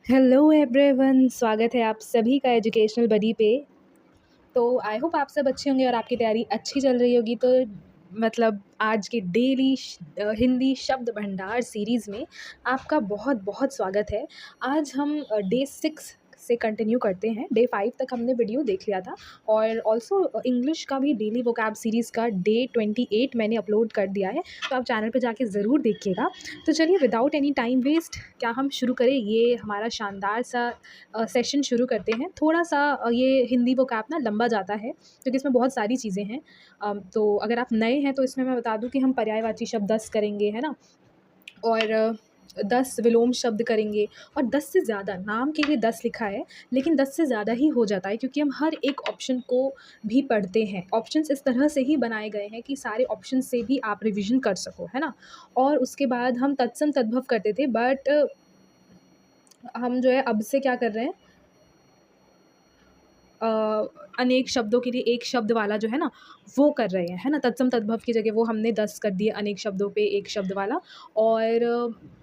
Hello everyone, स्वागत है आप सभी का एजुकेशनल बडी पे। तो आई होप आप सब अच्छे होंगे और आपकी तैयारी अच्छी चल रही होगी। तो मतलब आज के डेली हिंदी शब्द भंडार सीरीज़ में आपका बहुत बहुत स्वागत है। आज हम डे 6 से कंटिन्यू करते हैं। डे 5 तक हमने वीडियो देख लिया था और ऑल्सो इंग्लिश का भी डेली वोकैब सीरीज़ का डे 28 मैंने अपलोड कर दिया है, तो आप चैनल पे जाके ज़रूर देखिएगा। तो चलिए विदाउट एनी टाइम वेस्ट क्या हम शुरू करें, ये हमारा शानदार सा सेशन शुरू करते हैं। थोड़ा सा ये हिंदी वोकैब ना लंबा जाता है क्योंकि इसमें बहुत सारी चीज़ें हैं। तो अगर आप नए हैं तो इसमें मैं बता दूं कि हम पर्यायवाची शब्द 10 करेंगे, है ना, और 10 विलोम शब्द करेंगे। और 10 से ज़्यादा, नाम के लिए 10 लिखा है लेकिन 10 से ज़्यादा ही हो जाता है क्योंकि हम हर एक ऑप्शन को भी पढ़ते हैं। ऑप्शंस इस तरह से ही बनाए गए हैं कि सारे ऑप्शन से भी आप रिवीजन कर सको, है ना। और उसके बाद हम तत्सम तद्भव करते थे, बट हम जो है अब से क्या कर रहे हैं, अनेक शब्दों के लिए एक शब्द वाला जो है ना वो कर रहे हैं, है ना। तत्सम तद्भव की जगह वो हमने 10 कर दिए अनेक शब्दों पे एक शब्द वाला। और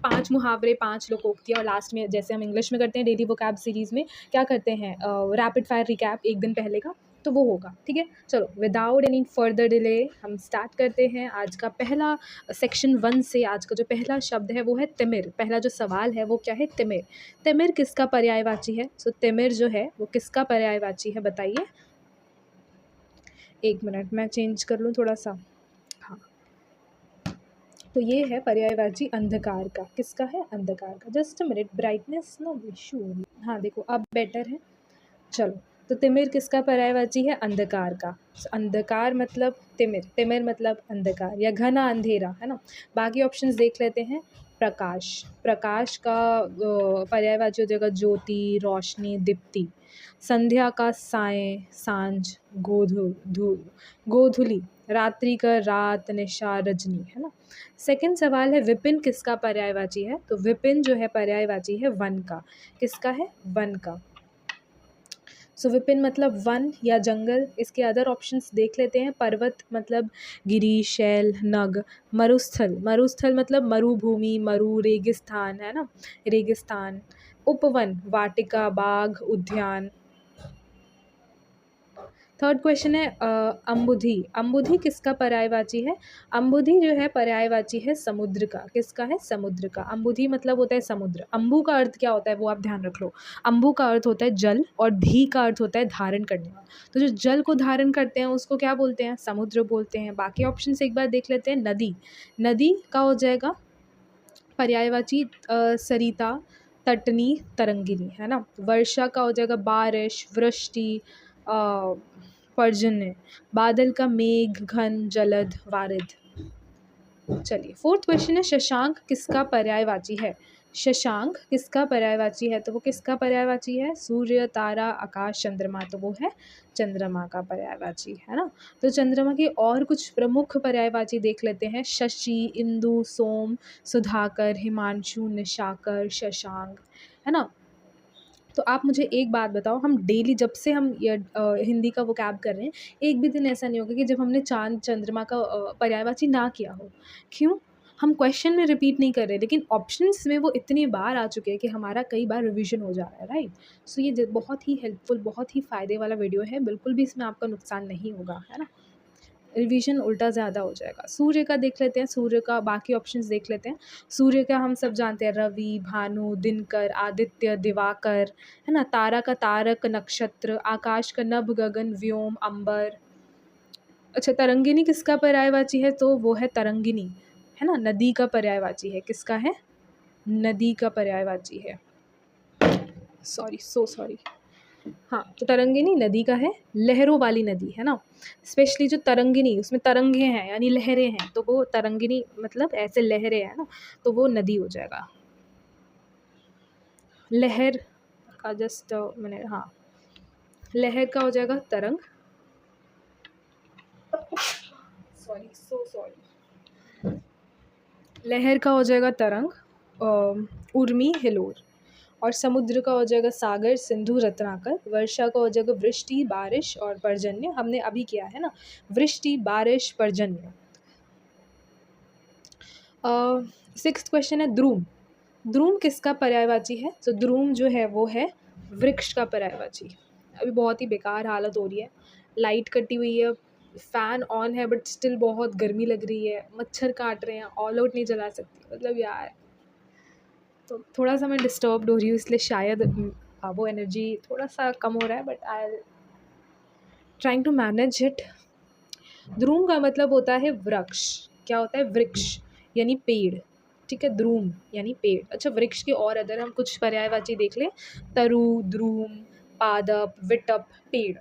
5 मुहावरे, 5 लोकोक्तियाँ, और लास्ट में जैसे हम इंग्लिश में करते हैं डेली वोकैब सीरीज़ में क्या करते हैं, रैपिड फायर रिकैप एक दिन पहले का, तो वो होगा। ठीक है, चलो विदाउट एनी फर्दर डिले हम स्टार्ट करते हैं आज का पहला सेक्शन 1 से। आज का जो पहला शब्द है वो है तिमिर। पहला जो सवाल है वो क्या है, तिमिर। तिमिर किसका पर्यायवाची है? सो तिमिर जो है वो किसका पर्यायवाची है, बताइए। एक मिनट मैं चेंज कर लूँ थोड़ा सा। हाँ, तो ये है पर्यायवाची अंधकार का। किसका है? अंधकार का। जस्ट अ मिनट, ब्राइटनेस ना इशू। हाँ देखो अब बेटर है। चलो, तो तिमिर किसका पर्यायवाची है? अंधकार का। अंधकार मतलब तिमिर, तिमिर मतलब अंधकार या घना अंधेरा, है ना। बाकी ऑप्शंस देख लेते हैं। प्रकाश, प्रकाश का पर्यायवाची हो जाएगा ज्योति, रोशनी, दीप्ति। संध्या का साय, सांझ, गोधुली। रात्रि का रात, निशा, रजनी, है ना। सेकंड सवाल है विपिन किसका पर्यायवाची है? तो विपिन जो है पर्यायवाची है वन का। किसका है? वन का। सो विपिन मतलब वन या जंगल। इसके अदर ऑप्शंस देख लेते हैं। पर्वत मतलब गिरी, शैल, नग। मरुस्थल, मरुस्थल मतलब मरुभूमि, मरु, रेगिस्तान, है ना, रेगिस्तान। उपवन, वाटिका, बाग, उद्यान। थर्ड क्वेश्चन है अम्बुधि। अम्बुधि किसका पर्यायवाची है? अम्बुधि जो है पर्यायवाची है समुद्र का। किसका है? समुद्र का। अम्बुधि मतलब होता है समुद्र। अम्बु का अर्थ क्या होता है वो आप ध्यान रख लो। अम्बु का अर्थ होता है जल और धी का अर्थ होता है धारण करने वाला। तो जो जल को धारण करते हैं उसको क्या बोलते हैं? समुद्र बोलते हैं। बाकी ऑप्शन से एक बार देख लेते हैं। नदी, नदी का हो जाएगा पर्यायवाची सरिता, तटनी, तरंगिनी, है ना। वर्षा का हो जाएगा बारिश, वृष्टि, पर्जन्य। बादल का मेघ, घन, जलद, वारिद। चलिए फोर्थ क्वेश्चन है शशांक किसका पर्यायवाची है? शशांक किसका पर्यायवाची है? तो वो किसका पर्यायवाची है? सूर्य, तारा, आकाश, चंद्रमा। तो वो है चंद्रमा का पर्यायवाची, है ना। तो चंद्रमा के और कुछ प्रमुख पर्यायवाची देख लेते हैं। शशि, इंदु, सोम, सुधाकर, हिमांशु, निशाकर, शशांक, है ना। तो आप मुझे एक बात बताओ, हम डेली जब से हम ये हिंदी का वोकैब कर रहे हैं, एक भी दिन ऐसा नहीं होगा कि जब हमने चाँद चंद्रमा का पर्यायवाची ना किया हो। क्यों? हम क्वेश्चन में रिपीट नहीं कर रहे, लेकिन ऑप्शंस में वो इतनी बार आ चुके हैं कि हमारा कई बार रिवीजन हो जा रहा है, राइट। सो ये बहुत ही हेल्पफुल, बहुत ही फ़ायदे वाला वीडियो है। बिल्कुल भी इसमें आपका नुकसान नहीं होगा, है ना। रिवीजन उल्टा ज़्यादा हो जाएगा। सूर्य का देख लेते हैं। सूर्य का बाकी ऑप्शंस देख लेते हैं। सूर्य का हम सब जानते हैं रवि, भानु, दिनकर, आदित्य, दिवाकर, है ना। तारा का तारक, नक्षत्र। आकाश का नभ, गगन, व्योम, अंबर। अच्छा, तरंगिनी किसका पर्यायवाची है? तो वो है तरंगिनी, है ना। नदी का पर्यायवाची है। किसका है? नदी का पर्यायवाची है। Sorry, so sorry. हाँ, तो तरंगिनी नदी का है, लहरों वाली नदी, है ना। स्पेशली जो तरंगिनी, उसमें तरंगे हैं यानी लहरें हैं, तो वो तरंगिनी मतलब ऐसे लहरें हैं ना, तो वो नदी हो जाएगा। लहर का जस्ट मैंने, हाँ, लहर का हो जाएगा तरंग। Sorry, so sorry. लहर का हो जाएगा तरंग, उर्मी, हिलोर। और समुद्र का हो जाएगा सागर, सिंधु, रत्नाकर। वर्षा का हो जाएगा वृष्टि, बारिश और पर्जन्य। हमने अभी किया है ना, वृष्टि, बारिश, पर्जन्य। सिक्स्थ क्वेश्चन है ध्रुव। द्रुम किसका पर्यायवाची है? तो द्रुम जो है वो है वृक्ष का पर्यायवाची। अभी बहुत ही बेकार हालत हो रही है, लाइट कटी हुई है, फ़ैन ऑन है बट स्टिल बहुत गर्मी लग रही है, मच्छर काट रहे हैं, ऑल आउट नहीं चला सकती, मतलब यार। तो थोड़ा सा मैं डिस्टर्ब्ड हो रही हूँ, इसलिए शायद वो एनर्जी थोड़ा सा कम हो रहा है, but I trying to manage it. द्रुम का मतलब होता है वृक्ष। क्या होता है? वृक्ष यानी पेड़। ठीक है, द्रुम यानी पेड़। अच्छा, वृक्ष के और अगर हम कुछ पर्यायवाची देख लें, तरु, द्रुम, पादप, विटप, पेड़।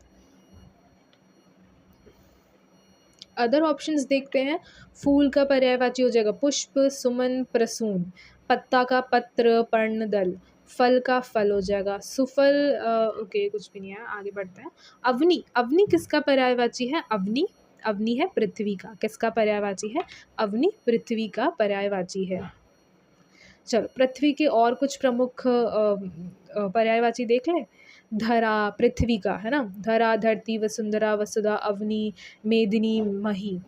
अदर ऑप्शंस देखते हैं। फूल का पर्यायवाची हो जाएगा पुष्प, सुमन, प्रसून। पत्ता का पत्र, पर्णदल। फल का फल हो जाएगा सुफल। ओके, कुछ भी नहीं है, आगे बढ़ते हैं। अवनी, अवनी किसका पर्यायवाची है? अवनी, अवनी है पृथ्वी का। किसका पर्यायवाची है? अवनी पृथ्वी का पर्यायवाची है। चलो, पृथ्वी के और कुछ प्रमुख पर्यायवाची देख लें। धरा, पृथ्वी का है ना, धरा, धरती, वसुंधरा, वसुधा, अवनी, मेदिनी, मही।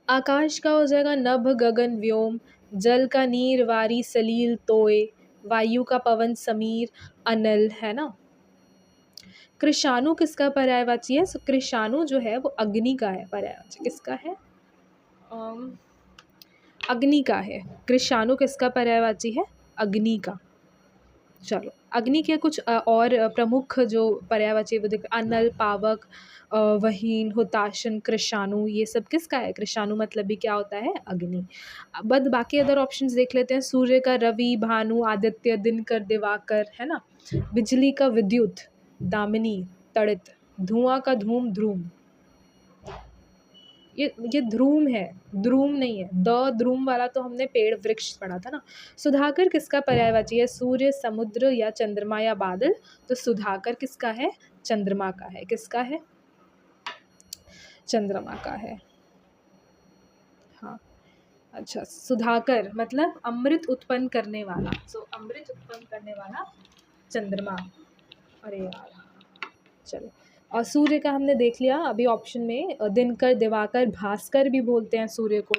आकाश का हो जाएगा नभ, गगन, व्योम। जल का नीर, वारी, सलील, तोय। वायु का पवन, समीर, अनल, है ना। कृषाणु किसका पर्यायवाची है? कृषाणु जो है वो अग्नि का है पर्यायवाची। किसका है? अग्नि का है। कृषाणु किसका पर्यायवाची है? अग्नि का। चलो, अग्नि के कुछ और प्रमुख जो पर्यायवाची वो देख। अनल, पावक, वहीन, हुताशन, कृषाणु, ये सब किसका है? कृषाणु मतलब भी क्या होता है? अग्नि। बद बाकी अदर ऑप्शंस देख लेते हैं। सूर्य का रवि, भानु, आदित्य, दिनकर, दिवाकर, है ना। बिजली का विद्युत, दामिनी, तड़ित। धुआं का धूम, ध्रुम। ये ध्रुम है, ध्रुम नहीं है। द ध्रुम वाला तो हमने पेड़ वृक्ष पढ़ा था ना। सुधाकर किसका पर्यायवाची है? सूर्य, समुद्र या चंद्रमा या बादल। तो सुधाकर किसका है? चंद्रमा का है। किसका है? चंद्रमा का है। हाँ, अच्छा, सुधाकर मतलब अमृत उत्पन्न करने वाला। सो अमृत उत्पन्न करने वाला चंद्रमा। अरे यार, चलो। और सूर्य का हमने देख लिया अभी ऑप्शन में। दिनकर, दिवाकर, भास्कर भी बोलते हैं सूर्य को।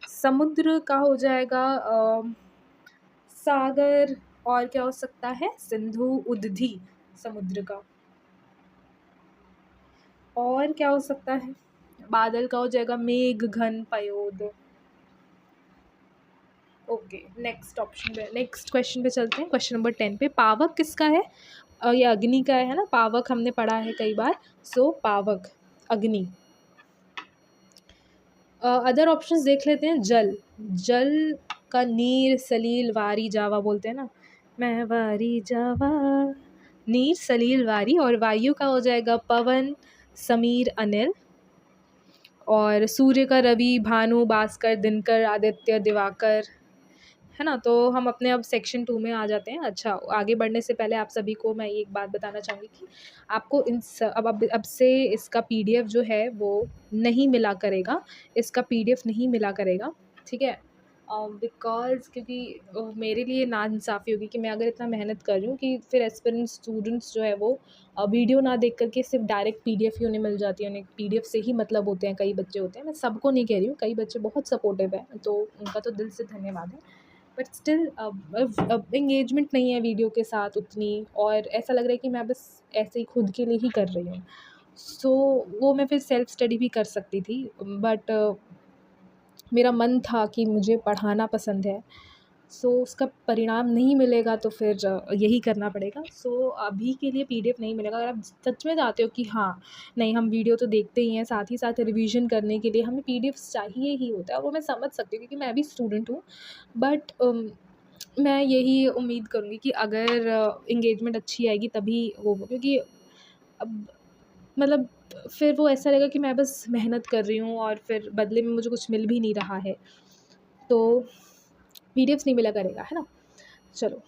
समुद्र का हो जाएगा सागर। और क्या हो सकता है? सिंधु, उदधि, समुद्र का। और क्या हो सकता है? बादल का हो जाएगा मेघ, घन, पयोद। ओके, नेक्स्ट ऑप्शन पे, नेक्स्ट क्वेश्चन पे चलते हैं। क्वेश्चन नंबर 10 पे, पावक किसका है? ये अग्नि का है ना, पावक हमने पढ़ा है कई बार। सो पावक, अग्नि। अदर ऑप्शंस देख लेते हैं। जल, जल का नीर, सलील, वारी, जावा बोलते हैं ना। मैं वारी जावा, नीर, सलील, वारी। और वायु का हो जाएगा पवन, समीर, अनिल। और सूर्य का रवि, भानु, भास्कर, दिनकर, आदित्य, दिवाकर, है ना। तो हम अपने अब सेक्शन 2 में आ जाते हैं। अच्छा, आगे बढ़ने से पहले आप सभी को मैं एक बात बताना चाहूँगी कि आपको अब से इसका पीडीएफ जो है वो नहीं मिला करेगा। इसका पीडीएफ नहीं मिला करेगा, ठीक है। बिकॉज़ क्योंकि मेरे लिए नाइंसाफ़ी होगी कि मैं अगर इतना मेहनत कर रही हूँ कि फिर एस्पिरेंट स्टूडेंट्स जो है वो वीडियो ना देख कर के सिर्फ डायरेक्ट पीडीएफ ही उन्हें मिल जाती है। उन्हें पीडीएफ से ही मतलब होते हैं, कई बच्चे होते हैं। मैं सबको नहीं कह रही हूँ, कई बच्चे बहुत सपोर्टिव हैं, तो उनका तो दिल से धन्यवाद है। बट स्टिल अब एंगेजमेंट नहीं है वीडियो के साथ उतनी, और ऐसा लग रहा है कि मैं बस ऐसे ही खुद के लिए ही कर रही हूँ। सो वो मैं फिर सेल्फ स्टडी भी कर सकती थी, बट मेरा मन था कि मुझे पढ़ाना पसंद है। सो उसका परिणाम नहीं मिलेगा तो फिर यही करना पड़ेगा। सो अभी के लिए पीडीएफ नहीं मिलेगा। अगर आप सच में चाहते हो कि हाँ, नहीं, हम वीडियो तो देखते ही हैं, साथ ही साथ रिवीजन करने के लिए हमें पीडीएफ्स चाहिए ही होता है, और वो मैं समझ सकती हूँ क्योंकि मैं भी स्टूडेंट हूँ। बट मैं यही उम्मीद करूँगी कि अगर एंगेजमेंट अच्छी आएगी तभी वो, क्योंकि अब मतलब फिर वो ऐसा रहेगा कि मैं बस मेहनत कर रही हूँ और फिर बदले में मुझे कुछ मिल भी नहीं रहा है, तो पीडीएफ्स नहीं मिला करेगा, है ना। चलो,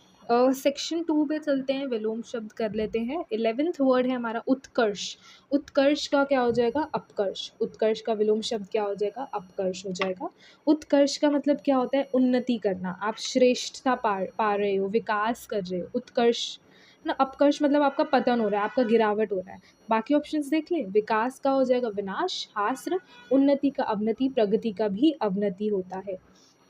सेक्शन 2 पे चलते हैं। विलोम शब्द कर लेते हैं। 11th वर्ड है हमारा उत्कर्ष। उत्कर्ष का क्या हो जाएगा? अपकर्ष। उत्कर्ष का विलोम शब्द क्या हो जाएगा? अपकर्ष हो जाएगा। उत्कर्ष का मतलब क्या होता है? उन्नति करना, आप श्रेष्ठता पा रहे हो, विकास कर रहे हो, उत्कर्ष ना। अपकर्ष मतलब आपका पतन हो रहा है, आपका गिरावट हो रहा है। बाकी ऑप्शंस देख लें। विकास का हो जाएगा विनाश, हास्र। उन्नति का अवनति, प्रगति का भी अवनति होता है।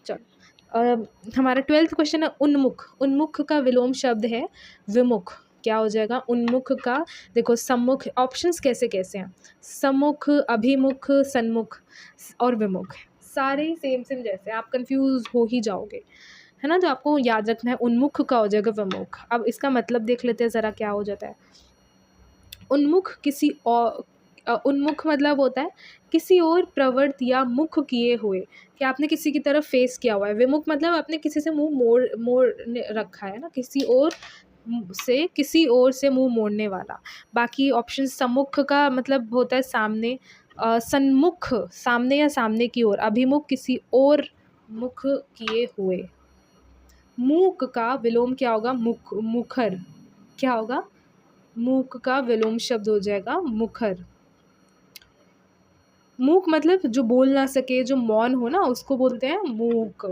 चलो, हमारा 12th क्वेश्चन है उन्मुख। उन्मुख का विलोम शब्द है विमुख। क्या हो जाएगा? उन्मुख का, देखो सम्मुख, ऑप्शंस कैसे कैसे हैं, सम्मुख, अभिमुख, सन्मुख और विमुख, सारे ही सेम सेम जैसे, आप कंफ्यूज हो ही जाओगे, है ना। तो आपको याद रखना है उन्मुख का हो जाएगा विमुख। अब इसका मतलब देख लेते हैं ज़रा क्या हो जाता है। उन्मुख किसी और, उन्मुख मतलब होता है किसी और प्रवृत्त या मुख किए हुए, कि आपने किसी की तरफ फेस किया हुआ है। विमुख मतलब आपने किसी से मुंह मोड़ मोड़ रखा है ना, किसी और से, किसी और से मुंह मोड़ने वाला। बाकी ऑप्शन, सम्मुख का मतलब होता है सामने, सन्मुख सामने या सामने की ओर, अभिमुख किसी और मुख किए हुए। मूक का विलोम क्या होगा? मुख, मुखर। क्या होगा? मूक का विलोम शब्द हो जाएगा मुखर। मूक मतलब जो बोल ना सके, जो मौन हो ना, उसको बोलते हैं मूक।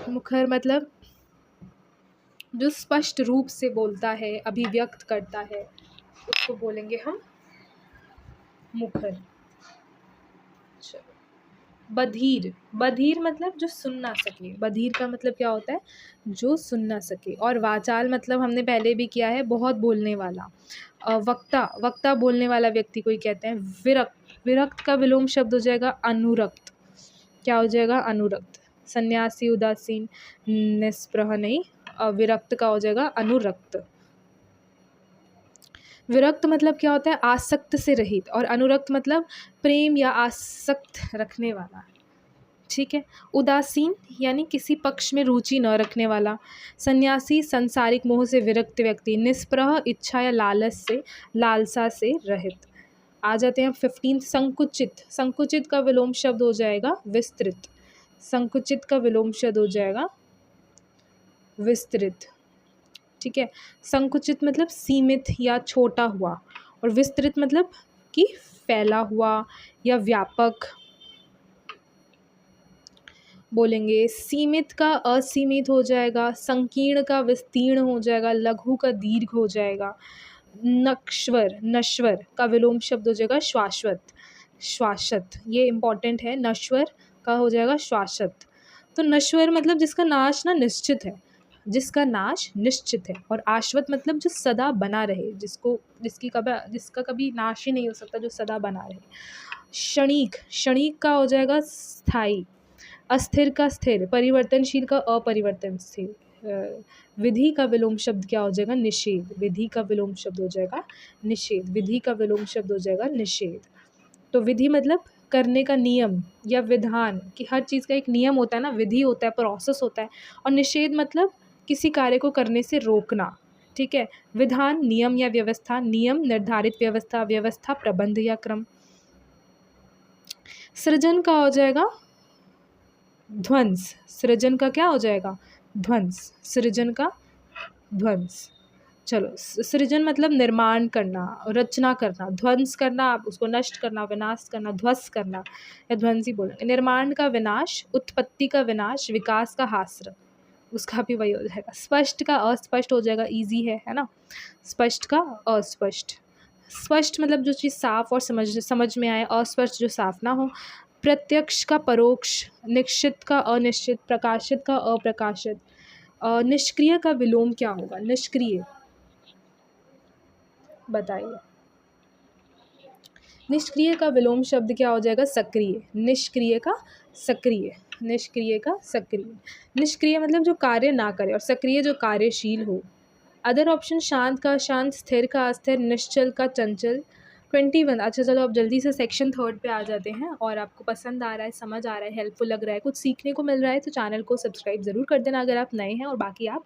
मुखर मतलब जो स्पष्ट रूप से बोलता है, अभिव्यक्त करता है, उसको बोलेंगे हम मुखर। चलो, बधिर। बधिर मतलब जो सुन ना सके। बधिर का मतलब क्या होता है? जो सुन ना सके। और वाचाल मतलब हमने पहले भी किया है, बहुत बोलने वाला। वक्ता, वक्ता बोलने वाला व्यक्ति को ही कहते हैं। विरक्त, विरक्त का विलोम शब्द हो जाएगा अनुरक्त। क्या हो जाएगा? अनुरक्त। सन्यासी, उदासीन, निस्पृह नहीं, विरक्त का हो जाएगा अनुरक्त। विरक्त मतलब क्या होता है? आसक्त से रहित। और अनुरक्त मतलब प्रेम या आसक्त रखने वाला। ठीक है। उदासीन यानी किसी पक्ष में रुचि न रखने वाला। सन्यासी संसारिक मोह से विरक्त व्यक्ति। निस्पृह इच्छा या लालच से, लालसा से रहित। आ जाते हैं 15, संकुचित। संकुचित का विलोम शब्द हो जाएगा विस्तृत। संकुचित का विलोम शब्द हो जाएगा विस्तृत। ठीक है। संकुचित मतलब सीमित या छोटा हुआ, और विस्तृत मतलब कि फैला हुआ या व्यापक बोलेंगे। सीमित का असीमित हो जाएगा, संकीर्ण का विस्तीर्ण हो जाएगा, लघु का दीर्घ हो जाएगा। नश्वर, नश्वर का विलोम शब्द हो जाएगा शाश्वत। शाश्वत, ये इम्पॉर्टेंट है। नश्वर का हो जाएगा शाश्वत। तो नश्वर मतलब जिसका नाश ना निश्चित है, जिसका नाश निश्चित है। और आश्वत मतलब जो सदा बना रहे, जिसको, जिसका कभी नाश ही नहीं हो सकता, जो सदा बना रहे। क्षणिक, क्षणिक का हो जाएगा स्थायी। अस्थिर का स्थिर, परिवर्तनशील का अपरिवर्तनशील। विधि का विलोम शब्द क्या हो जाएगा? निषेध। विधि का विलोम शब्द हो जाएगा निषेध। विधि का विलोम शब्द हो जाएगा निषेध। तो विधि मतलब करने का नियम या विधान, कि हर चीज़ का एक नियम होता है ना, विधि होता है, प्रोसेस होता है। और निषेध मतलब किसी कार्य को करने से रोकना। ठीक है। विधान नियम या व्यवस्था, नियम निर्धारित व्यवस्था, व्यवस्था प्रबंध या क्रम। सृजन का हो जाएगा ध्वंस। सृजन का क्या हो जाएगा? ध्वंस। सृजन का ध्वंस। चलो, सृजन मतलब निर्माण करना, रचना करना। ध्वंस करना, आप उसको नष्ट करना, विनाश करना, ध्वस्त करना, या ध्वंस ही बोलेंगे। निर्माण का विनाश, उत्पत्ति का विनाश, विकास का हास्र, उसका भी वही हो जाएगा। स्पष्ट का अस्पष्ट हो जाएगा, इजी है ना। स्पष्ट का अस्पष्ट। स्पष्ट मतलब जो चीज़ साफ और समझ में आए, अस्पष्ट जो साफ ना हो। प्रत्यक्ष का परोक्ष, निश्चित का अनिश्चित, प्रकाशित का अप्रकाशित। निष्क्रिय का विलोम क्या होगा? निष्क्रिय बताइए। निष्क्रिय का विलोम शब्द क्या हो जाएगा? सक्रिय। निष्क्रिय का सक्रिय। निष्क्रिय का सक्रिय। निष्क्रिय मतलब जो कार्य ना करे, और सक्रिय जो कार्यशील हो। अदर ऑप्शन, शांत का शांत, स्थिर का अस्थिर, निश्चल का चंचल। 21। अच्छा चलो, अब जल्दी से सेक्शन 3 पे आ जाते हैं। और आपको पसंद आ रहा है, समझ आ रहा है, हेल्पफुल लग रहा है, कुछ सीखने को मिल रहा है, तो चैनल को सब्सक्राइब ज़रूर कर देना अगर आप नए हैं। और बाकी आप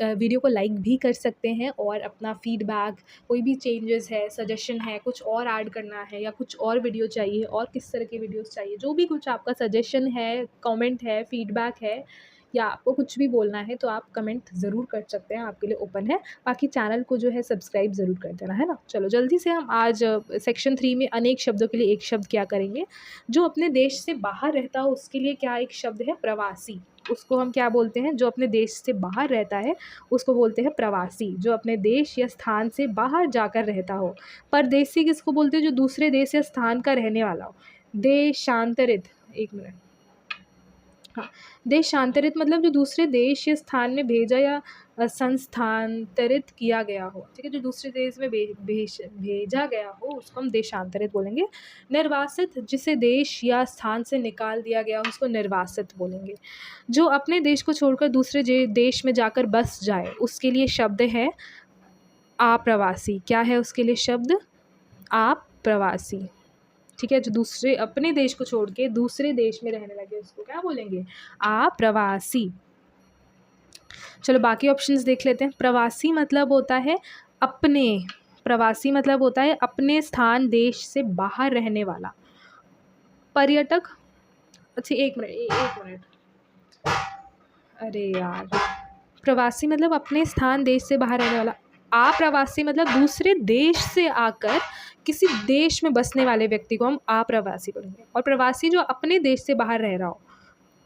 वीडियो को लाइक भी कर सकते हैं, और अपना फीडबैक, कोई भी चेंजेस है, सजेशन है, कुछ और ऐड करना है, या कुछ और वीडियो चाहिए, और किस तरह की वीडियोस चाहिए, जो भी कुछ आपका सजेशन है, कमेंट है, फीडबैक है, या आपको कुछ भी बोलना है, तो आप कमेंट ज़रूर कर सकते हैं, आपके लिए ओपन है। बाकी चैनल को जो है सब्सक्राइब ज़रूर कर देना, है ना। चलो जल्दी से हम आज सेक्शन 3 में अनेक शब्दों के लिए एक शब्द क्या करेंगे। जो अपने देश से बाहर रहता हो उसके लिए क्या एक शब्द है? प्रवासी। उसको हम क्या बोलते हैं? जो अपने देश से बाहर रहता है उसको बोलते हैं प्रवासी, जो अपने देश या स्थान से बाहर जाकर रहता हो। परदेसी किसको बोलते हैं? जो दूसरे देश या स्थान का रहने वाला हो। देशांतरित, एक मिनट, हाँ, देशांतरित मतलब जो दूसरे देश या स्थान में भेजा या संस्थांतरित किया गया हो, ठीक है? जो दूसरे देश में भेजा गया हो उसको हम देशांतरित बोलेंगे। निर्वासित जिसे देश या स्थान से निकाल दिया गया हो उसको निर्वासित बोलेंगे। जो अपने देश को छोड़कर दूसरे देश में जाकर बस जाए उसके लिए शब्द है आप्रवासी। क्या है उसके लिए शब्द? आप्रवासी। ठीक है, जो दूसरे अपने देश को छोड़ के दूसरे देश में रहने लगे उसको क्या बोलेंगे? आप्रवासी। चलो बाकी ऑप्शंस देख लेते हैं। प्रवासी मतलब होता है अपने, प्रवासी मतलब होता है अपने स्थान देश से बाहर रहने वाला। पर्यटक, अच्छा एक मिनट, अरे यार, प्रवासी मतलब अपने स्थान देश से बाहर रहने वाला। आप्रवासी मतलब दूसरे देश से आकर किसी देश में बसने वाले व्यक्ति को हम आप्रवासी बोलेंगे। और प्रवासी जो अपने देश से बाहर रह रहा हो,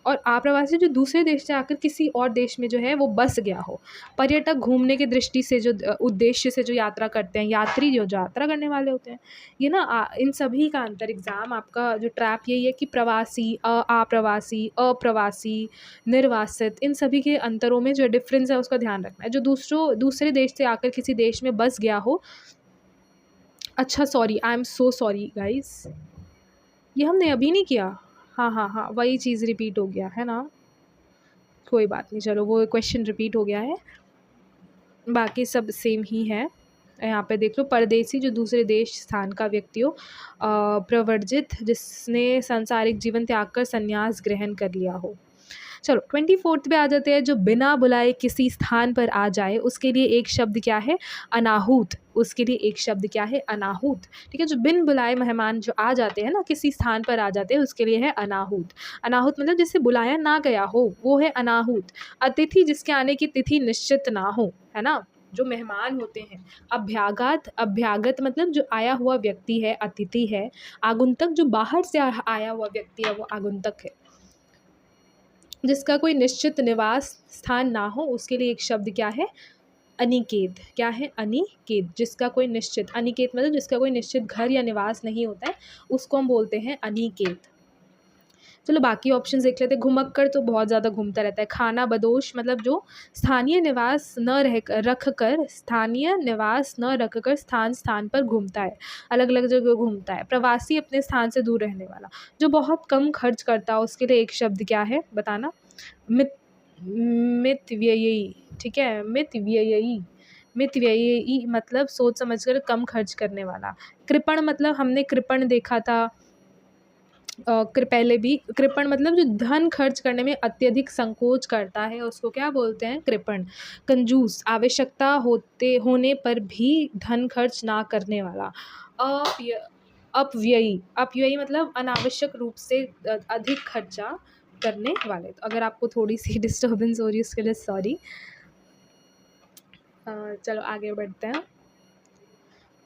और आप्रवासी जो दूसरे देश से आकर किसी और देश में जो है वो बस गया हो। पर्यटक घूमने की दृष्टि से जो उद्देश्य से जो यात्रा करते हैं, यात्री जो यात्रा करने वाले होते हैं। ये ना इन सभी का अंतर एग्ज़ाम आपका जो ट्रैप यही है कि प्रवासी, आप्रवासी, अप्रवासी, निर्वासित, इन सभी के अंतरों में जो डिफरेंस है उसका ध्यान रखना है। जो दूसरे देश से आकर किसी देश में बस गया हो। अच्छा sorry, I am so sorry guys, ये हमने अभी नहीं किया। हाँ, वही चीज़ रिपीट हो गया है ना, कोई बात नहीं, चलो वो क्वेश्चन रिपीट हो गया है, बाकी सब सेम ही है। यहाँ पे देख लो, परदेसी जो दूसरे देश स्थान का व्यक्ति हो। प्रव्रजित जिसने सांसारिक जीवन त्याग कर संन्यास ग्रहण कर लिया हो। चलो 24th पे आ जाते हैं। जो बिना बुलाए किसी स्थान पर आ जाए उसके लिए एक शब्द क्या है? अनाहूत। उसके लिए एक शब्द क्या है? अनाहूत। ठीक है, जो बिन बुलाए मेहमान जो आ जाते हैं ना, किसी स्थान पर आ जाते हैं, उसके लिए है अनाहूत। अनाहूत मतलब जिसे बुलाया ना गया हो वो है अनाहूत। अतिथि जिसके आने की तिथि निश्चित ना हो, है ना, जो मेहमान होते हैं। अभ्यागत मतलब जो आया हुआ व्यक्ति है, अतिथि है। आगुंतक जो बाहर से आया हुआ व्यक्ति है वो आगुंतक है। जिसका कोई निश्चित निवास स्थान ना हो उसके लिए एक शब्द क्या है? अनिकेत। क्या है? अनिकेत। जिसका कोई निश्चित, अनिकेत मतलब जिसका कोई निश्चित घर या निवास नहीं होता है उसको हम बोलते हैं अनिकेत। चलो बाकी ऑप्शन देख लेते हैं। घुमक्कर तो बहुत ज़्यादा घूमता रहता है। खाना बदोश मतलब जो स्थानीय निवास न रख कर स्थान पर घूमता है, अलग अलग जगह घूमता है। प्रवासी अपने स्थान से दूर रहने वाला। जो बहुत कम खर्च करता है उसके लिए एक शब्द क्या है? बताना। मितव्ययी। ठीक है, मितव्ययी मतलब सोच समझकर कम खर्च करने वाला। कृपण मतलब हमने कृपण देखा था पहले भी। कृपण मतलब जो धन खर्च करने में अत्यधिक संकोच करता है उसको क्या बोलते हैं? कृपण। कंजूस आवश्यकता होने पर भी धन खर्च ना करने वाला। अपव्ययी मतलब अनावश्यक रूप से अधिक खर्चा करने वाले। तो अगर आपको थोड़ी सी डिस्टर्बेंस हो रही है उसके लिए सॉरी। चलो आगे बढ़ते हैं।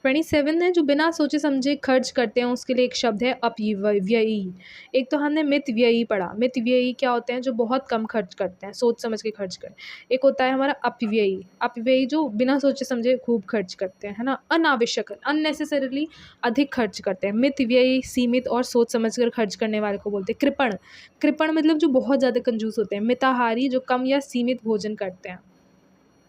27 है। जो बिना सोचे समझे खर्च करते हैं उसके लिए एक शब्द है अपव्ययी। एक तो हमने मितव्ययी पढ़ा। मितव्ययी क्या होते हैं? जो बहुत कम खर्च करते हैं, सोच समझ के खर्च करें। एक होता है हमारा अपव्ययी। अपव्ययी जो बिना सोचे समझे खूब खर्च करते हैं, है ना, अनावश्यक, अननेसेसरीली अधिक खर्च करते हैं। मितव्ययी सीमित और सोच समझ कर खर्च करने वाले को बोलते हैं कृपण। कृपण मतलब जो बहुत ज़्यादा कंजूस होते हैं। मिताहारी जो कम या सीमित भोजन करते हैं।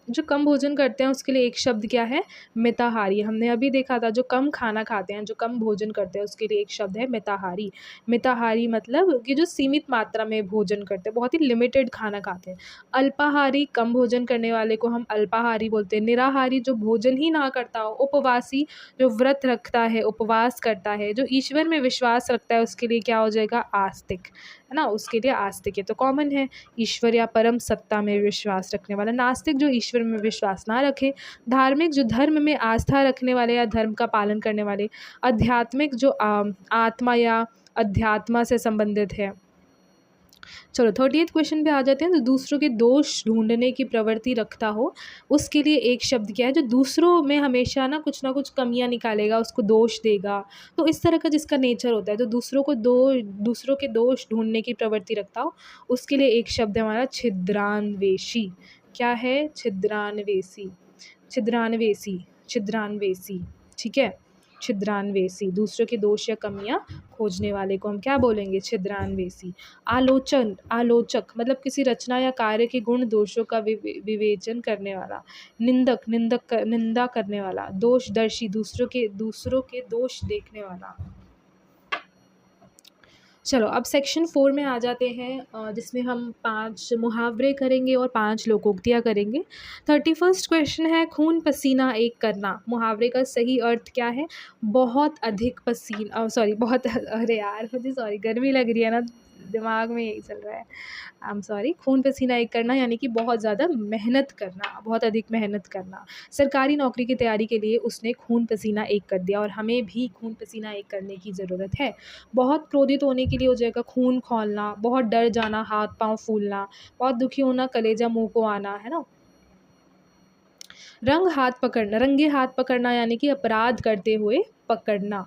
जो कम भोजन करते हैं उसके लिए एक शब्द क्या है? मिताहारी। हमने अभी देखा था जो कम खाना खाते हैं, जो कम भोजन करते हैं उसके लिए एक शब्द है मिताहारी। मिताहारी मतलब कि जो सीमित मात्रा में भोजन करते हैं, बहुत ही लिमिटेड खाना खाते हैं। अल्पाहारी कम भोजन करने वाले को हम अल्पाहारी बोलते हैं। निराहारी जो भोजन ही ना करता हो। उपवासी जो व्रत रखता है, उपवास करता है। जो ईश्वर में विश्वास रखता है उसके लिए क्या हो जाएगा? आस्तिक, है ना, उसके लिए आस्तिक। ये तो कॉमन है, ईश्वर या परम सत्ता में विश्वास रखने वाला। नास्तिक जो ईश्वर में विश्वास ना रखे। धार्मिक जो धर्म में आस्था रखने वाले या धर्म का पालन करने वाले। आध्यात्मिक जो आत्मा या अध्यात्मा से संबंधित है। चलो 30th क्वेश्चन पे आ जाते हैं। तो दूसरों के दोष ढूंढने की प्रवृत्ति रखता हो उसके लिए एक शब्द क्या है? जो दूसरों में हमेशा ना कुछ कमियां निकालेगा, उसको दोष देगा, तो इस तरह का जिसका नेचर होता है। तो दूसरों के दोष ढूंढने की प्रवृत्ति रखता हो उसके लिए एक शब्द है हमारा छिद्रान्वेषी। क्या है? छिद्रान्वेषी। छिद्रान्वेषी। ठीक है, छिद्रान्वेषी दूसरों के दोष या कमियां खोजने वाले को हम क्या बोलेंगे? छिद्रान्वेषी। आलोचक मतलब किसी रचना या कार्य के गुण दोषों का विवेचन करने वाला। निंदा करने वाला। दोषदर्शी दूसरों के दोष देखने वाला। चलो अब सेक्शन 4 में आ जाते हैं, जिसमें हम 5 मुहावरे करेंगे और 5 लोकोक्तियाँ करेंगे। 31st क्वेश्चन है, खून पसीना एक करना। मुहावरे का सही अर्थ क्या है? बहुत अधिक बहुत अरे यार मुझे गर्मी लग रही है ना, दिमाग में यही चल रहा है। I am sorry. खून पसीना एक करना यानी कि बहुत ज़्यादा मेहनत करना, बहुत अधिक मेहनत करना। सरकारी नौकरी की तैयारी के लिए उसने खून पसीना एक कर दिया और हमें भी खून पसीना एक करने की ज़रूरत है। बहुत क्रोधित होने के लिए हो जाएगा खून खौलना, बहुत डर जाना, हाथ पाँव फूलना, बहुत दुखी होना, कलेजा मुँह को आना, है ना। रंगे हाथ पकड़ना यानी कि अपराध करते हुए पकड़ना,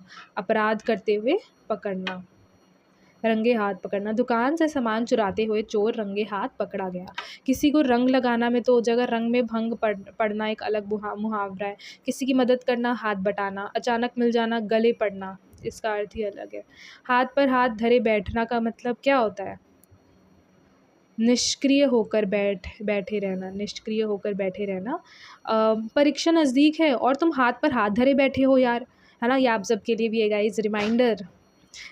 रंगे हाथ पकड़ना। दुकान से सामान चुराते हुए चोर रंगे हाथ पकड़ा गया। किसी को रंग लगाना में तो जगह रंग में भंग पड़ना एक अलग मुहावरा है। किसी की मदद करना, हाथ बटाना। अचानक मिल जाना, गले पड़ना, इसका अर्थ ही अलग है। हाथ पर हाथ धरे बैठना का मतलब क्या होता है? निष्क्रिय होकर बैठे रहना। परीक्षा नज़दीक है और तुम हाथ पर हाथ धरे बैठे हो यार, है ना। ये आप सबके लिए भी है गाइस, रिमाइंडर।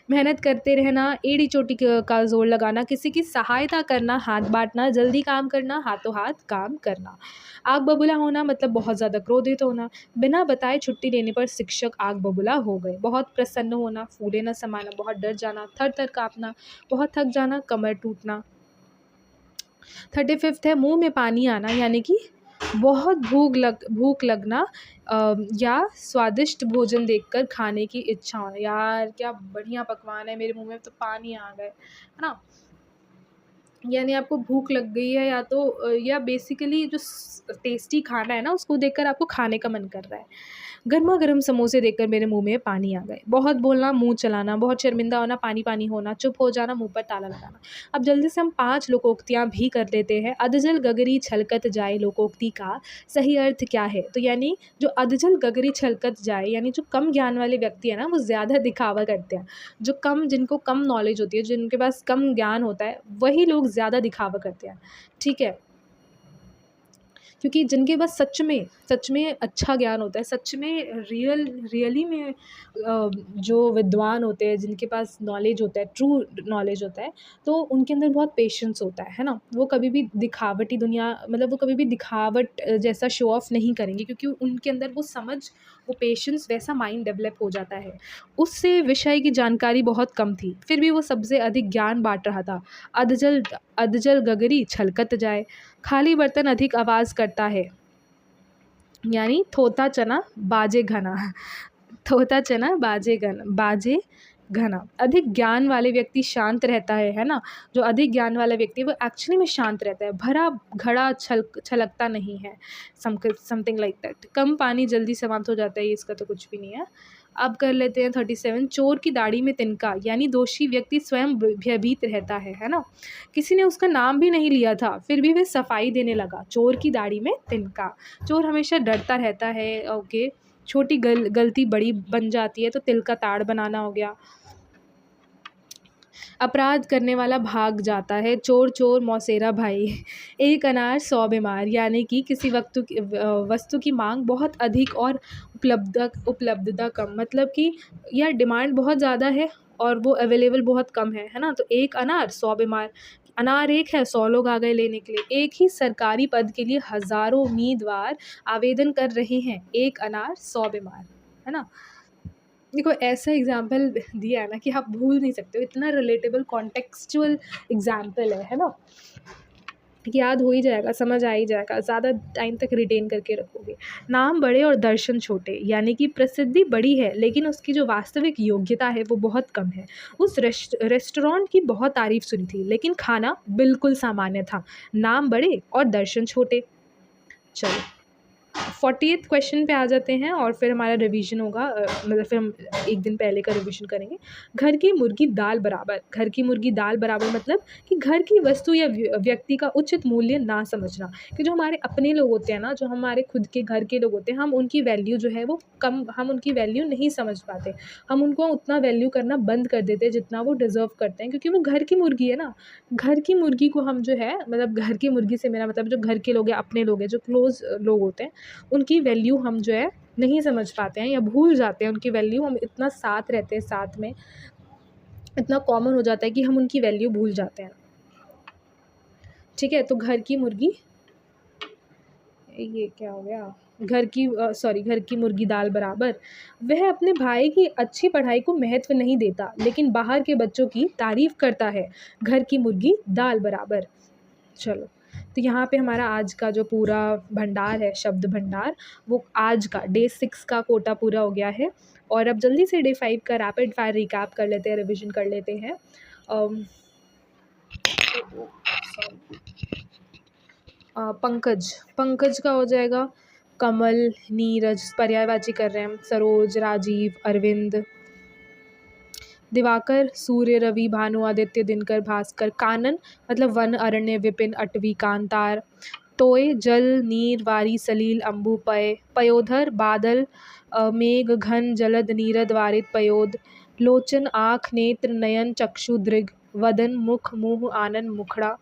मेहनत करते रहना, एड़ी चोटी का जोर लगाना, किसी की सहायता करना, हाथ बांटना, जल्दी काम करना, हाथों हाथ काम करना। आग बबूला होना मतलब बहुत ज़्यादा क्रोधित होना। बिना बताए छुट्टी लेने पर शिक्षक आग बबूला हो गए। बहुत प्रसन्न होना, फूले न समाना, बहुत डर जाना, थर थर काँपना, बहुत थक जाना, कमर टूटना। 35 है, मुंह में पानी आना यानी कि बहुत भूख लगना, या स्वादिष्ट भोजन देखकर खाने की इच्छा होना। यार क्या बढ़िया पकवान है, मेरे मुंह में तो पानी आ गए, है ना। यानी आपको भूख लग गई है या बेसिकली जो टेस्टी खाना है ना उसको देखकर आपको खाने का मन कर रहा है। गर्मा गर्म समोसे देखकर मेरे मुंह में पानी आ गए। बहुत बोलना, मुंह चलाना, बहुत शर्मिंदा होना, पानी पानी होना, चुप हो जाना, मुंह पर ताला लगाना। अब जल्दी से हम 5 लोकोक्तियाँ भी कर लेते हैं। अधजल गगरी छलकत जाए लोकोक्ति का सही अर्थ क्या है? तो यानी जो अधजल गगरी छलकत जाए यानी जो कम ज्ञान वाले व्यक्ति है ना वो ज़्यादा दिखावा करते हैं। जिनको कम नॉलेज होती है, जिनके पास कम ज्ञान होता है, वही लोग ज़्यादा दिखावा करते हैं, ठीक है। क्योंकि जिनके पास सच में अच्छा ज्ञान होता है, सच में रियली में जो विद्वान होते हैं, जिनके पास नॉलेज होता है, ट्रू नॉलेज होता है, तो उनके अंदर बहुत पेशेंस होता है ना। वो कभी भी दिखावटी वो कभी भी दिखावट जैसा शो ऑफ नहीं करेंगे, क्योंकि उनके अंदर वो समझ, वो पेशेंस, वैसा माइंड डेवलप हो जाता है। उससे विषय की जानकारी बहुत कम थी, फिर भी वो सबसे अधिक ज्ञान बांट रहा था। अधजल गगरी छलकत जाए। खाली बर्तन अधिक आवाज़ करता है यानी थोथा चना बाजे घना। अधिक ज्ञान वाले व्यक्ति शांत रहता है ना। जो अधिक ज्ञान वाला व्यक्ति है वो एक्चुअली में शांत रहता है। भरा घड़ा छलकता नहीं है, समथिंग लाइक दैट। कम पानी जल्दी समाप्त हो जाता है, इसका तो कुछ भी नहीं है। अब कर लेते हैं 37। चोर की दाढ़ी में तिनका यानी दोषी व्यक्ति स्वयं भयभीत रहता है ना। किसी ने उसका नाम भी नहीं लिया था, फिर भी वह सफाई देने लगा। चोर की दाढ़ी में तिनका। चोर हमेशा डरता रहता है, ओके। छोटी गलती बड़ी बन जाती है तो तिल का ताड़ बनाना हो गया। अपराध करने वाला भाग जाता है। चोर चोर मौसेरा भाई। एक अनार 100 बीमार यानी कि किसी वस्तु की मांग बहुत अधिक और उपलब्धता कम। मतलब कि यार डिमांड बहुत ज़्यादा है और वो अवेलेबल बहुत कम है ना। तो एक अनार 100 बीमार। अनार एक है, 100 लोग आ गए लेने के लिए। एक ही सरकारी पद के लिए हज़ारों उम्मीदवार आवेदन कर रहे हैं। एक अनार 100 बीमार, है ना। देखो ऐसा एग्जाम्पल दिया है ना कि आप भूल नहीं सकते हो, इतना रिलेटेबल कॉन्टेक्सचुअल एग्जाम्पल है ना। याद हो ही जाएगा, समझ आ ही जाएगा, ज़्यादा टाइम तक रिटेन करके रखोगे। नाम बड़े और दर्शन छोटे यानी कि प्रसिद्धि बड़ी है लेकिन उसकी जो वास्तविक योग्यता है वो बहुत कम है। उस रेस्टोरेंट की बहुत तारीफ सुनी थी लेकिन खाना बिल्कुल सामान्य था। नाम बड़े और दर्शन छोटे। चलो 40th क्वेश्चन पे आ जाते हैं और फिर हमारा रिवीजन होगा, मतलब फिर हम एक दिन पहले का रिवीजन करेंगे। घर की मुर्गी दाल बराबर। घर की मुर्गी दाल बराबर मतलब कि घर की वस्तु या व्यक्ति का उचित मूल्य ना समझना, कि जो हमारे अपने लोग होते हैं ना, जो हमारे खुद के घर के लोग होते हैं, हम उनकी वैल्यू जो है वो कम, हम उनकी वैल्यू नहीं समझ पाते। हम उनको उतना वैल्यू करना बंद कर देते हैं जितना वो डिज़र्व करते हैं, क्योंकि वो घर की मुर्गी है ना। घर की मुर्गी को हम जो है, मतलब घर की मुर्गी से मेरा मतलब जो घर के लोग हैं, अपने लोग हैं, जो क्लोज़ लोग होते हैं, उनकी वैल्यू हम जो है नहीं समझ पाते हैं या भूल जाते हैं उनकी वैल्यू। हम इतना साथ रहते हैं, साथ में इतना कॉमन हो जाता है कि हम उनकी वैल्यू भूल जाते हैं। ठीक है, तो घर की मुर्गी, ये क्या हो गया, घर की मुर्गी दाल बराबर। वह अपने भाई की अच्छी पढ़ाई को महत्व नहीं देता, लेकिन बाहर के बच्चों की तारीफ करता है। घर की मुर्गी दाल बराबर। चलो, तो यहाँ पे हमारा आज का जो पूरा भंडार है, शब्द भंडार, वो आज का डे 6 का कोटा पूरा हो गया है। और अब जल्दी से डे 5 का रैपिड फायर रिकैप कर लेते हैं, रिविजन कर लेते हैं। पंकज, पंकज का हो जाएगा कमल, नीरज, पर्यायवाची कर रहे हैं हम, सरोज, राजीव, अरविंद। दिवाकर, सूर्य, रवि, भानु, आदित्य, दिनकर, भास्कर। कानन मतलब वन, अरण्य, विपिन, अटवी, कांतार। तोय, जल, नीर, वारी, सलील, अम्बु, पय। पयोधर, बादल, मेघ, घन, जलद, नीरद, वारिद, पयोद। लोचन, आँख, नेत्र, नयन, चक्षु, दृग। वदन, मुख, मुँह, आनन, मुखड़ा।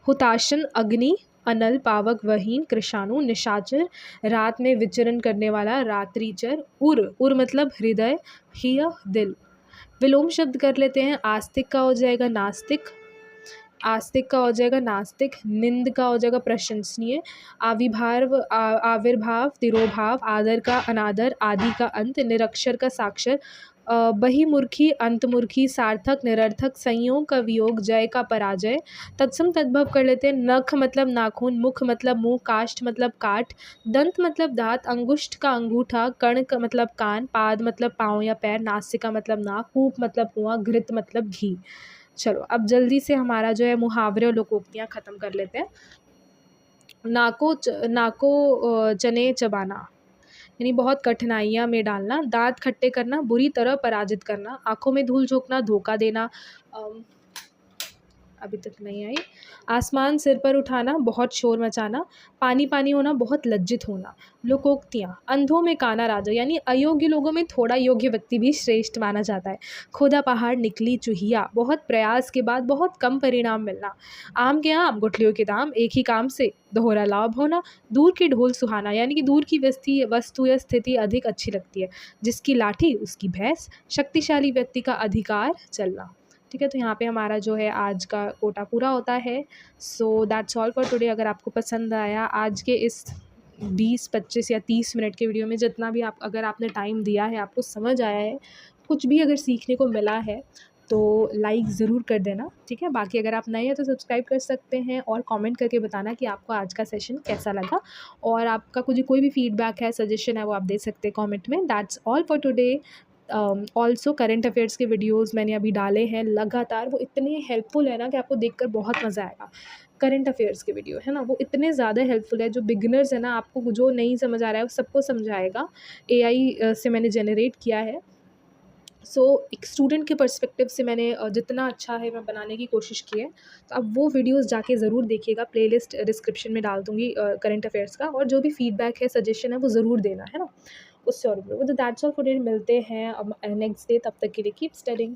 हुताशन, अग्नि, अनल, पावक, वहीन, कृषाणु। निशाचर, रात में विचरण करने वाला, रात्रिचर। उर, उर मतलब हृदय, हिय, दिल। विलोम शब्द कर लेते हैं। आस्तिक का हो जाएगा नास्तिक, आस्तिक का हो जाएगा नास्तिक। निंद का हो जाएगा प्रशंसनीय। आविर्भाव, तिरोभाव। आदर का अनादर, आदि का अंत। निरक्षर का साक्षर। बहिर्मुखी, अंतर्मुखी, सार्थक, निरर्थक। संयोग का वियोग, जय का पराजय। तत्सम तद्भव कर लेते हैं। नख मतलब नाखून, मुख मतलब मुंह, काष्ठ मतलब काठ, दंत मतलब दांत, अंगुष्ठ का अंगूठा, कर्ण का मतलब कान, पाद मतलब पाँव या पैर, नासिका मतलब नाक, कूप मतलब कुआं, घृत मतलब घी। चलो, अब जल्दी से हमारा जो है मुहावरे और लोकोक्तियाँ ख़त्म कर लेते हैं। नाको चने चबाना यानी बहुत कठिनाइयाँ में डालना। दांत खट्टे करना, बुरी तरह पराजित करना। आँखों में धूल झोंकना, धोखा देना। अभी तक नहीं आई। आसमान सिर पर उठाना, बहुत शोर मचाना। पानी पानी होना, बहुत लज्जित होना। लोकोक्तियाँ, अंधों में काना राजा यानी अयोग्य लोगों में थोड़ा योग्य व्यक्ति भी श्रेष्ठ माना जाता है। खोदा पहाड़ निकली चूहिया, बहुत प्रयास के बाद बहुत कम परिणाम मिलना। आम के आम, गुठलियों के दाम, एक ही काम से दोहरा लाभ होना। दूर की ढोल सुहाना यानी कि दूर की वस्तु या स्थिति अधिक अच्छी लगती है। जिसकी लाठी उसकी भैंस। शक्तिशाली व्यक्ति का अधिकार चलना। ठीक है, तो यहाँ पे हमारा जो है आज का कोटा पूरा होता है। So that's all for today. अगर आपको पसंद आया आज के इस 20, 25 या 30 मिनट के वीडियो में, जितना भी अगर आपने टाइम दिया है, आपको समझ आया है, कुछ भी अगर सीखने को मिला है, तो लाइक ज़रूर कर देना। ठीक है, बाकी अगर आप नए हैं तो सब्सक्राइब कर सकते हैं और कमेंट करके बताना कि आपको आज का सेशन कैसा लगा। और आपका कोई भी फीडबैक है, सजेशन है, वो आप दे सकते हैं कमेंट में। That's all for today. Also current affairs के वीडियोज़ मैंने अभी डाले हैं लगातार, वो इतने हेल्पफुल है ना कि आपको देखकर बहुत मज़ा आएगा। करंट अफेयर्स के वीडियो है ना, वो इतने ज़्यादा हेल्पफुल है। जो बिगिनर्स है ना, आपको जो नहीं समझ आ रहा है वो सबको समझाएगा। AI से मैंने जनरेट किया है। सो एक स्टूडेंट के पर्सपेक्टिव से मैंने जितना अच्छा है मैं बनाने की कोशिश की है। तो अब वो वीडियोस जाके ज़रूर देखिएगा, प्लेलिस्ट डिस्क्रिप्शन में डाल दूँगी करंट अफेयर्स का। और जो भी फीडबैक है, सजेशन है, वो ज़रूर देना, है ना। उससे और तो दैट्स ऑल फॉर टुडे। मिलते हैं अब नेक्स्ट डे, तब तक के लिए कीप स्टडिंग।